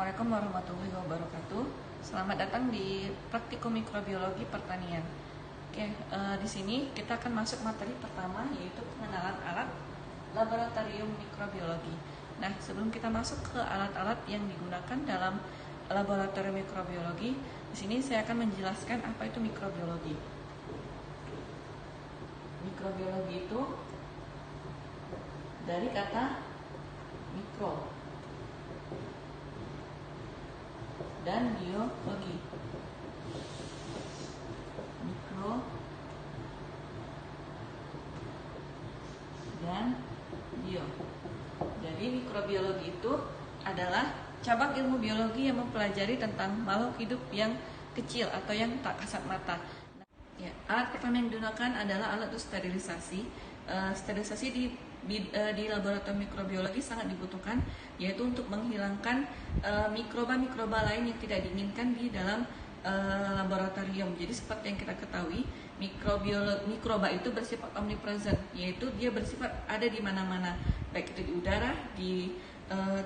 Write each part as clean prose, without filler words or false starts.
Assalamualaikum warahmatullahi wabarakatuh. Selamat datang di Praktikum Mikrobiologi Pertanian. Di sini kita akan masuk materi pertama, yaitu pengenalan alat laboratorium mikrobiologi. Nah, sebelum kita masuk ke alat-alat yang digunakan dalam laboratorium mikrobiologi, di sini saya akan menjelaskan apa itu mikrobiologi. Mikrobiologi itu dari kata mikro dan biologi. Mikro dan bio. Jadi mikrobiologi itu adalah cabang ilmu biologi yang mempelajari tentang makhluk hidup yang kecil atau yang tak kasat mata. Alat pertama yang digunakan adalah alat untuk sterilisasi. Sterilisasi di laboratorium mikrobiologi sangat dibutuhkan, yaitu untuk menghilangkan mikroba-mikroba lain yang tidak diinginkan di dalam laboratorium. Jadi seperti yang kita ketahui, mikroba itu bersifat omnipresent, yaitu dia bersifat ada di mana-mana, baik itu di udara, di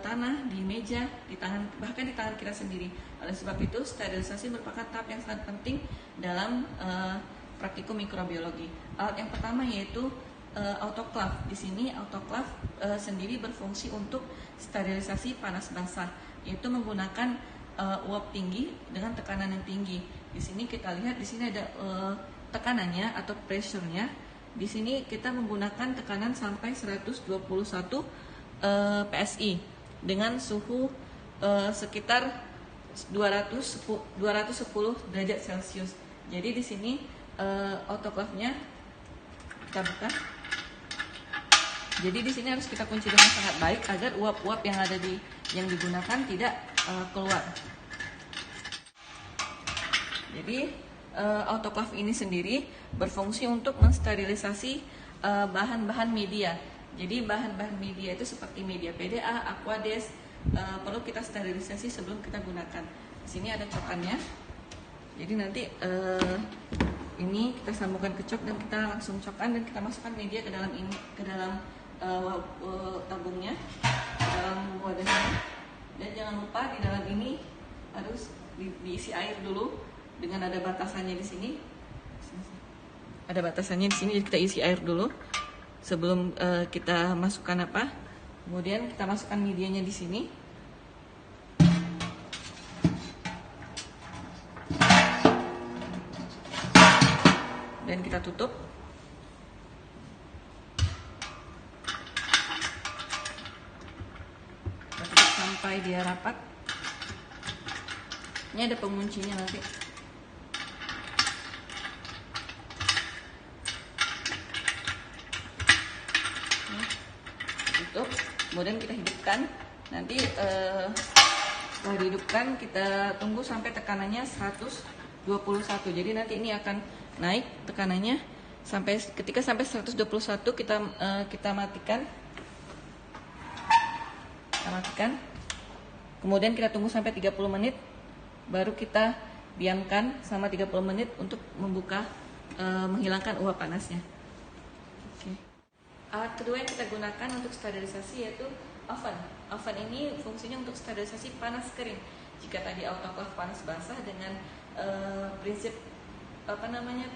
tanah, di meja, di tangan, bahkan di tangan kita sendiri. Oleh sebab itu, sterilisasi merupakan tahap yang sangat penting dalam praktikum mikrobiologi. Alat yang pertama yaitu autoclave. Di sini autoclave sendiri berfungsi untuk sterilisasi panas basah, yaitu menggunakan uap tinggi dengan tekanan yang tinggi. Di sini kita lihat di sini ada tekanannya atau pressure-nya. Di sini kita menggunakan tekanan sampai 121 PSI dengan suhu sekitar 210 derajat Celcius. Jadi di sini autoclave-nya kita buka. Jadi di sini harus kita kunci dengan sangat baik agar uap-uap yang ada yang digunakan tidak keluar. Jadi autoclave ini sendiri berfungsi untuk mensterilisasi bahan-bahan media. Jadi bahan-bahan media itu seperti media PDA, Aquades, perlu kita sterilisasi sebelum kita gunakan. Di sini ada cokannya. Jadi nanti ini kita sambungkan ke cok dan kita langsung cokan dan kita masukkan media ke dalam tabungnya, ke dalam wadahnya. Dan jangan lupa di dalam ini harus diisi air dulu dengan ada batasannya di sini. Ada batasannya di sini, jadi kita isi air dulu sebelum kita masukkan apa. Kemudian kita masukkan medianya di sini. Dan kita tutup. Kita tutup sampai dia rapat. Ini ada penguncinya nanti. Tutup. Kemudian kita hidupkan. Nanti setelah dihidupkan kita tunggu sampai tekanannya 121. Jadi nanti ini akan naik tekanannya sampai ketika sampai 121 kita matikan. Kemudian kita tunggu sampai 30 menit, baru kita diamkan selama 30 menit untuk menghilangkan uap panasnya. Alat kedua yang kita gunakan untuk sterilisasi yaitu oven. Oven ini fungsinya untuk sterilisasi panas kering. Jika tadi autoclave panas basah dengan prinsip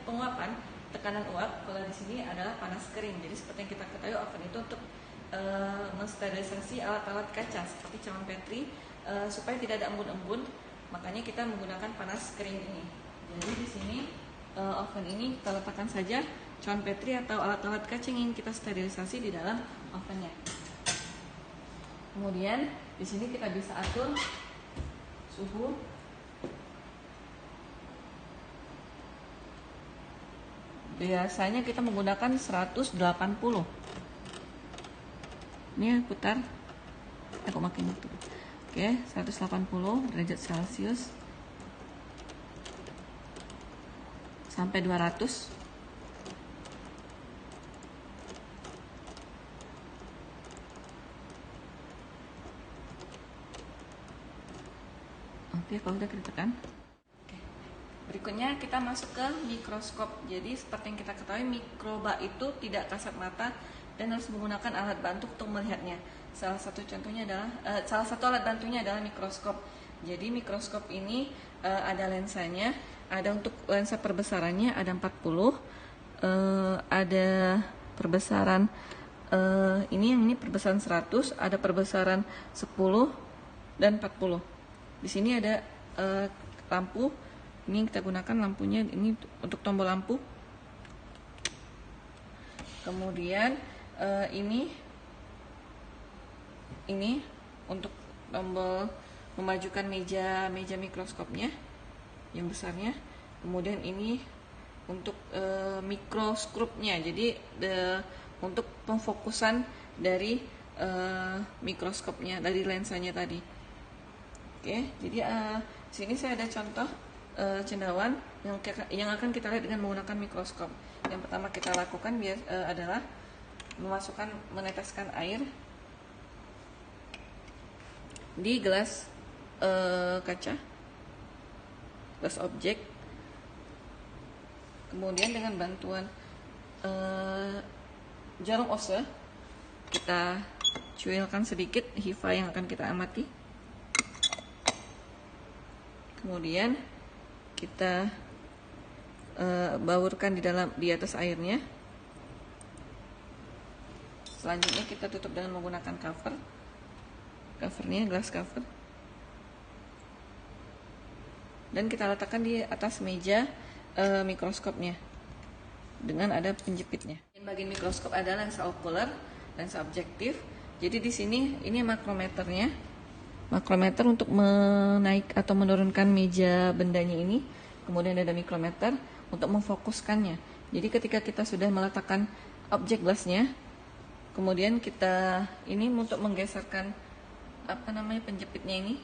penguapan, tekanan uap, kalau di sini adalah panas kering. Jadi seperti yang kita ketahui, oven itu untuk mensterilisasi alat-alat kaca seperti cawan Petri supaya tidak ada embun-embun. Makanya kita menggunakan panas kering ini. Jadi di sini oven ini kita letakkan saja cawan Petri atau alat-alat kaca yang ingin kita sterilisasi di dalam ovennya. Kemudian di sini kita bisa atur suhu. Biasanya kita menggunakan 180. Ini putar. Aku makin itu. Oke, 180 derajat Celcius sampai 200. Oke, kalau udah kita tekan. Berikutnya kita masuk ke mikroskop. Jadi seperti yang kita ketahui, mikroba itu tidak kasat mata, dan harus menggunakan alat bantu untuk melihatnya. Salah satu alat bantunya adalah mikroskop. Jadi mikroskop ini ada lensanya, ada untuk lensa perbesarannya ada 40, ada perbesaran ini perbesaran 100, ada perbesaran 10 dan 40. Di sini ada lampu. Ini kita gunakan lampunya ini untuk tombol lampu. Kemudian ini untuk tombol memajukan meja mikroskopnya yang besarnya. Kemudian ini untuk mikroskopnya. Jadi untuk pemfokusan dari mikroskopnya, dari lensanya tadi. Oke, jadi sini saya ada contoh cendawan yang akan kita lihat dengan menggunakan mikroskop. Yang pertama kita lakukan adalah meneteskan air di gelas kaca, gelas objek. Kemudian dengan bantuan jarum Ose kita cuilkan sedikit hifa yang akan kita amati. Kemudian kita baurkan di atas airnya. Selanjutnya kita tutup dengan menggunakan covernya, glass cover, dan kita letakkan di atas meja mikroskopnya dengan ada penjepitnya. Bagian mikroskop adalah lensa okuler, lensa objektif. Jadi di sini ini makrometernya. Makrometer untuk menaik atau menurunkan meja bendanya ini. Kemudian ada mikrometer untuk memfokuskannya. Jadi ketika kita sudah meletakkan objek glassnya, kemudian kita ini untuk menggeserkan penjepitnya ini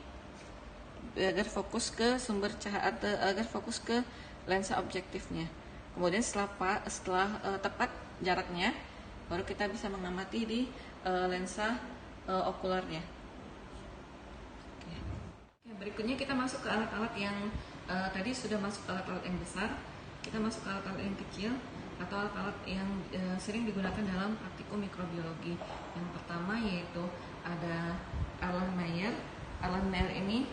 agar fokus ke sumber cahaya atau agar fokus ke lensa objektifnya. Kemudian setelah tepat jaraknya, baru kita bisa mengamati di lensa okulernya. Berikutnya kita masuk ke alat-alat yang tadi sudah masuk ke alat-alat yang besar. Kita masuk ke alat-alat yang kecil atau alat-alat yang sering digunakan dalam praktikum mikrobiologi. Yang pertama yaitu ada Erlenmeyer. Erlenmeyer ini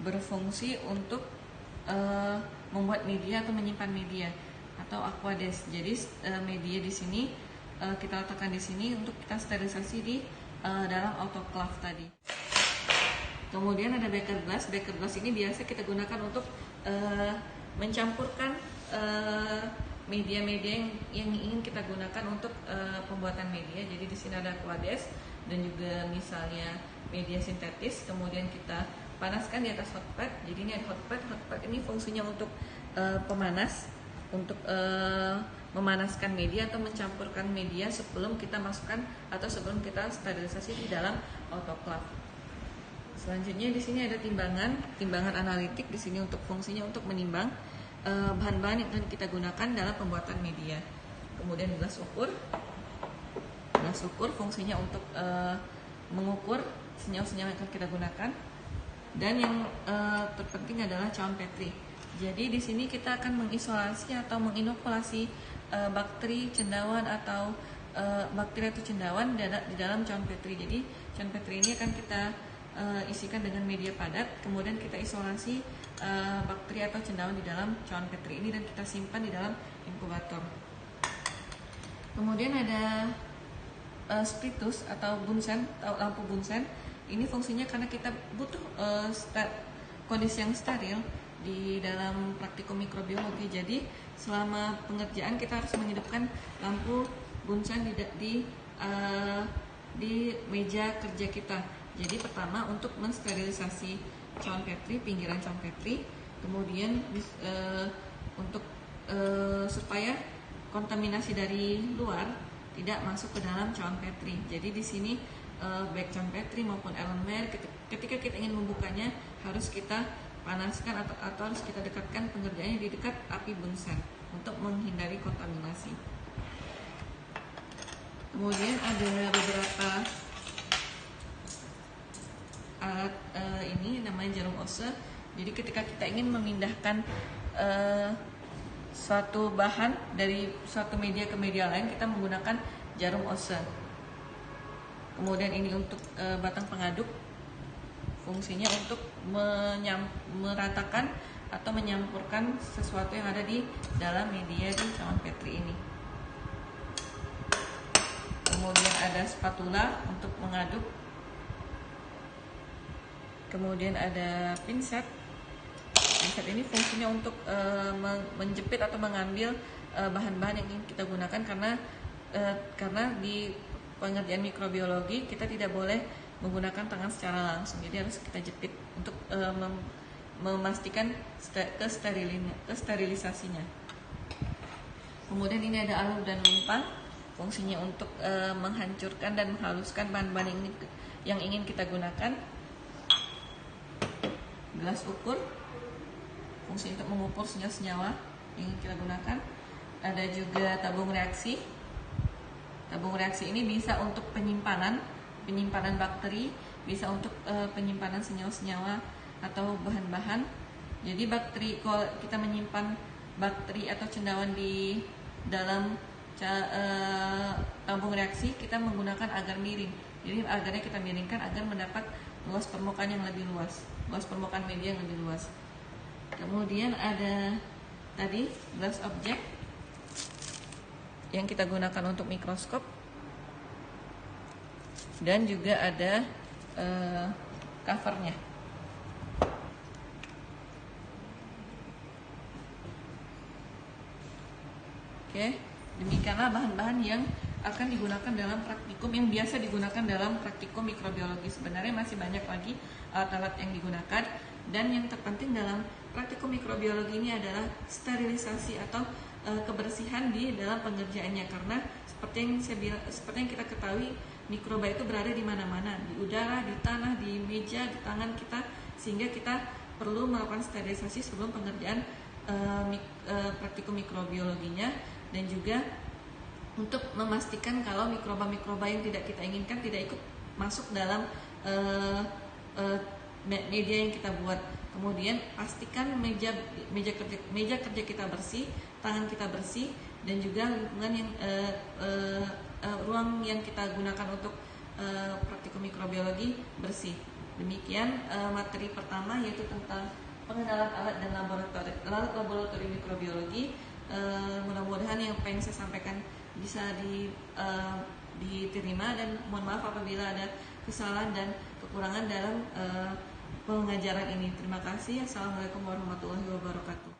berfungsi untuk membuat media atau menyimpan media, atau aquades. Jadi media di sini kita letakkan di sini untuk kita sterilisasi di dalam autoclave tadi. Kemudian ada Becker glass. Becker glass ini biasa kita gunakan untuk mencampurkan media-media yang ingin kita gunakan untuk pembuatan media. Jadi di sini ada aquades dan juga misalnya media sintetis. Kemudian kita panaskan di atas hotplate. Jadi ini ada hotplate. Hotplate ini fungsinya untuk pemanas, untuk memanaskan media atau mencampurkan media sebelum kita masukkan atau sebelum kita sterilisasi di dalam autoclave. Selanjutnya di sini ada timbangan analitik. Di sini untuk fungsinya untuk menimbang bahan-bahan yang akan kita gunakan dalam pembuatan media. Kemudian gelas ukur. Gelas ukur fungsinya untuk mengukur senyawa-senyawa yang akan kita gunakan. Dan yang terpenting adalah cawan Petri. Jadi di sini kita akan mengisolasi atau menginokulasi bakteri cendawan atau cendawan di dalam cawan Petri. Jadi cawan Petri ini akan kita isikan dengan media padat, kemudian kita isolasi bakteri atau cendawan di dalam cawan Petri ini dan kita simpan di dalam inkubator. Kemudian ada spiritus atau bunsen, lampu bunsen. Ini fungsinya karena kita butuh kondisi yang steril di dalam praktikum mikrobiologi. Jadi selama pengerjaan kita harus menghidupkan lampu bunsen di meja kerja kita. Jadi pertama untuk mensterilisasi cawan Petri, pinggiran cawan Petri, kemudian untuk supaya kontaminasi dari luar tidak masuk ke dalam cawan Petri. Jadi di sini baik cawan Petri maupun Erlenmeyer ketika kita ingin membukanya harus kita panaskan atau harus kita dekatkan pengerjaannya di dekat api bunsen untuk menghindari kontaminasi. Kemudian ada beberapa alat ini namanya jarum Ose. Jadi ketika kita ingin memindahkan suatu bahan dari suatu media ke media lain, kita menggunakan jarum Ose. Kemudian ini untuk batang pengaduk, fungsinya untuk meratakan atau menyampurkan sesuatu yang ada di dalam media di cawan Petri ini. Kemudian ada spatula untuk mengaduk. Kemudian ada pinset. Pinset ini fungsinya untuk menjepit atau mengambil bahan-bahan yang ingin kita gunakan, karena di pengerjaan mikrobiologi kita tidak boleh menggunakan tangan secara langsung, jadi harus kita jepit untuk memastikan kesterilisasinya. Kemudian ini ada alur dan lumpang, fungsinya untuk menghancurkan dan menghaluskan bahan-bahan yang ingin kita gunakan. Gelas ukur, fungsi untuk mengukur senyawa-senyawa yang ingin kita gunakan. Ada juga tabung reaksi. Tabung reaksi ini bisa untuk penyimpanan bakteri, bisa untuk penyimpanan senyawa-senyawa atau bahan-bahan. Jadi kalau kita menyimpan bakteri atau cendawan di dalam tabung reaksi, kita menggunakan agar miring. Jadi agarnya kita miringkan agar mendapat luas permukaan yang lebih luas, luas permukaan media yang lebih luas. Kemudian ada tadi glass object yang kita gunakan untuk mikroskop, dan juga ada covernya. Oke, demikianlah bahan-bahan yang akan digunakan dalam praktikum, yang biasa digunakan dalam praktikum mikrobiologi. Sebenarnya masih banyak lagi alat-alat yang digunakan, dan yang terpenting dalam praktikum mikrobiologi ini adalah sterilisasi atau kebersihan di dalam pengerjaannya, karena seperti yang kita ketahui, mikroba itu berada di mana-mana, di udara, di tanah, di meja, di tangan kita, sehingga kita perlu melakukan sterilisasi sebelum pengerjaan praktikum mikrobiologinya, dan juga untuk memastikan kalau mikroba-mikroba yang tidak kita inginkan tidak ikut masuk dalam media yang kita buat. Kemudian pastikan meja kerja kita bersih, tangan kita bersih, dan juga lingkungan yang ruang yang kita gunakan untuk praktikum mikrobiologi bersih. Demikian materi pertama, yaitu tentang pengenalan alat dan laboratorium mikrobiologi. Mudah-mudahan yang pengen saya sampaikan bisa diterima, dan mohon maaf apabila ada kesalahan dan kekurangan dalam pengajaran ini. Terima kasih. Assalamualaikum warahmatullahi wabarakatuh.